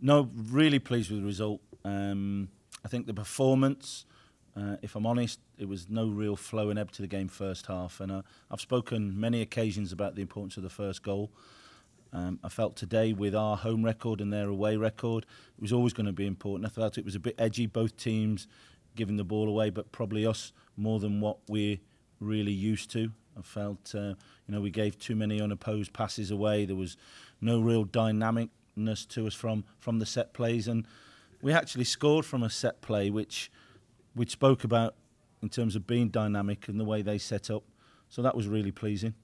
No, really pleased with the result. I think the performance, if I'm honest, it was no real flow and ebb to the game first half. And I've spoken many occasions about the importance of the first goal. I felt today with our home record and their away record, it was always going to be important. I felt it was a bit edgy, both teams giving the ball away, but probably us more than what we're really used to. I felt, we gave too many unopposed passes away. There was no real dynamicness to us from the set plays, and we actually scored from a set play, which we spoke about in terms of being dynamic and the way they set up. So that was really pleasing.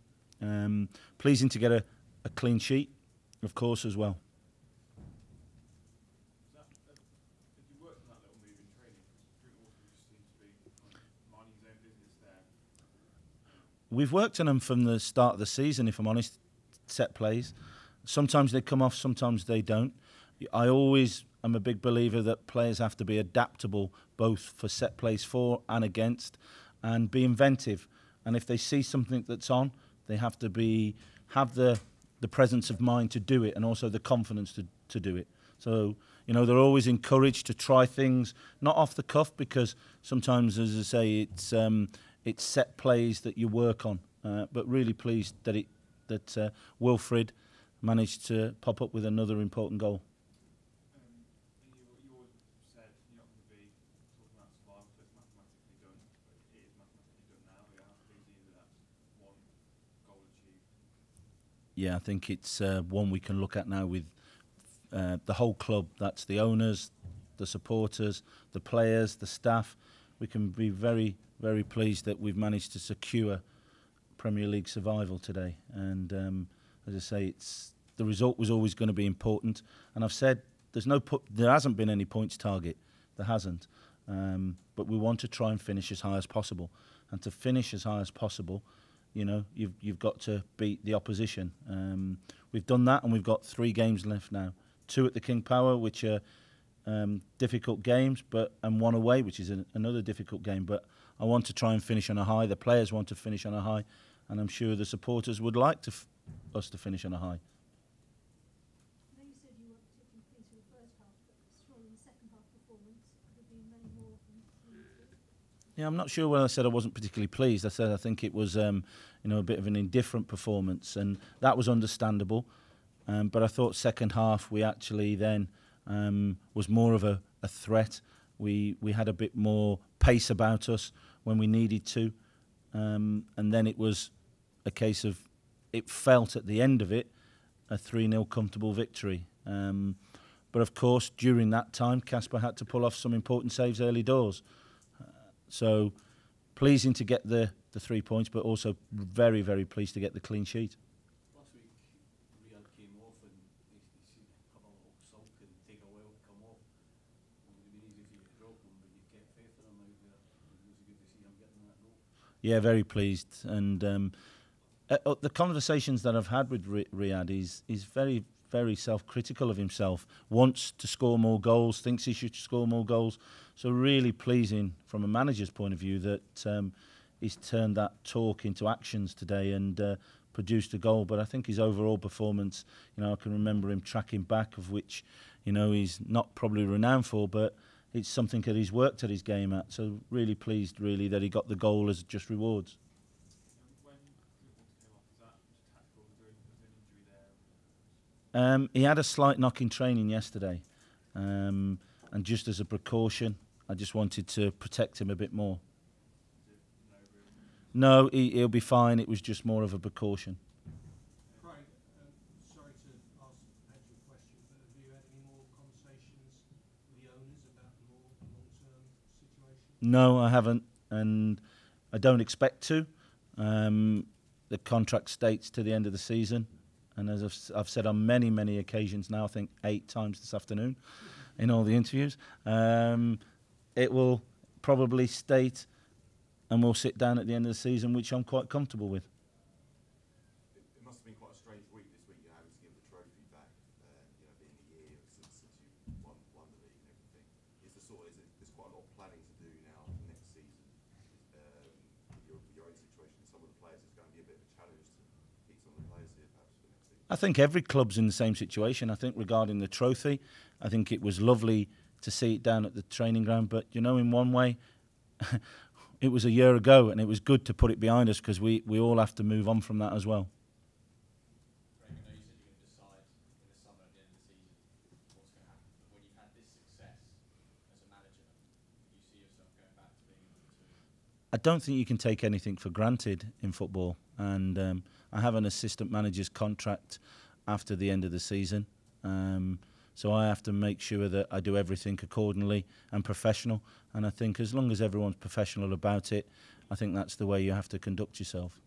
Pleasing to get a clean sheet, of course, as well. We've worked on them from the start of the season, if I'm honest, set plays. Sometimes they come off, sometimes they don't. I always am a big believer that players have to be adaptable, both for set plays for and against, and be inventive. And if they see something that's on, they have to have the presence of mind to do it, and also the confidence to do it. So, they're always encouraged to try things, not off the cuff, because sometimes, as I say, it's set plays that you work on. But really pleased that Wilfred managed to pop up with another important goal. You all said you're not going to be talking about survival, so it's mathematically done. But it is mathematically done now. We are pleased with that one goal achieved. Yeah, I think it's one we can look at now with the whole club. That's the owners, the supporters, the players, the staff. We can be very, very pleased that we've managed to secure Premier League survival today. And as I say, the result was always going to be important. And I've said there hasn't been any points target. There hasn't. But we want to try and finish as high as possible. And to finish as high as possible, you've got to beat the opposition. We've done that, and we've got 3 games left now. 2 at the King Power, which are difficult games, and 1 away, which is another difficult game. But I want to try and finish on a high. The players want to finish on a high, and I'm sure the supporters would like us to finish on a high. I know you said you weren't particularly pleased with the first half, but surely the second half performance could have been many more improvements. Yeah, I'm not sure when I said I wasn't particularly pleased. I said I think it was a bit of an indifferent performance, and that was understandable. But I thought second half we actually then was more of a threat. We had a bit more pace about us when we needed to, and then it was a case of it felt at the end of it a 3-0 comfortable victory. But of course, during that time, Casper had to pull off some important saves early doors. So pleasing to get the 3 points, but also very, very pleased to get the clean sheet. Last week, Riyad came off and he seemed to come a little sulk and take a while to come off. It would have been easy for you to drop him, but you kept faith in him out there. It was good to see him getting that goal. Yeah, very pleased. And the conversations that I've had with Riyad is very, very self-critical of himself, wants to score more goals, thinks he should score more goals. So really pleasing from a manager's point of view that he's turned that talk into actions today and produced a goal. But I think his overall performance, I can remember him tracking back, of which, he's not probably renowned for, but it's something that he's worked at his game at. So really pleased, really, that he got the goal as just rewards. He had a slight knock in training yesterday, and just as a precaution, I just wanted to protect him a bit more. No, he'll be fine. It was just more of a precaution. Craig, sorry to ask a potential question, but have you had any more conversations with the owners about the more long-term situation? No, I haven't, and I don't expect to. The contract states to the end of the season. And as I've said on many, many occasions now, I think 8 times this afternoon in all the interviews, it will probably state, and we'll sit down at the end of the season, which I'm quite comfortable with. It must have been quite a strange week this week, having to give the trophy back, being a year since you won the league and everything. There's quite a lot of planning to do now for next season. Your own situation, some of the players, it's going to be a bit of a challenge to keep some of the players here perhaps for next season. I think every club's in the same situation. I think regarding the trophy, I think it was lovely to see it down at the training ground. But, you know, in one way, it was a year ago, and it was good to put it behind us because we all have to move on from that as well. Craig, I know you said you're going to decide in the summer at the end of the season what's going to happen. But when you've had this success as a manager, do you see yourself going back to being number two? I don't think you can take anything for granted in football, and I have an assistant manager's contract after the end of the season, so I have to make sure that I do everything accordingly and professional, and I think as long as everyone's professional about it, I think that's the way you have to conduct yourself.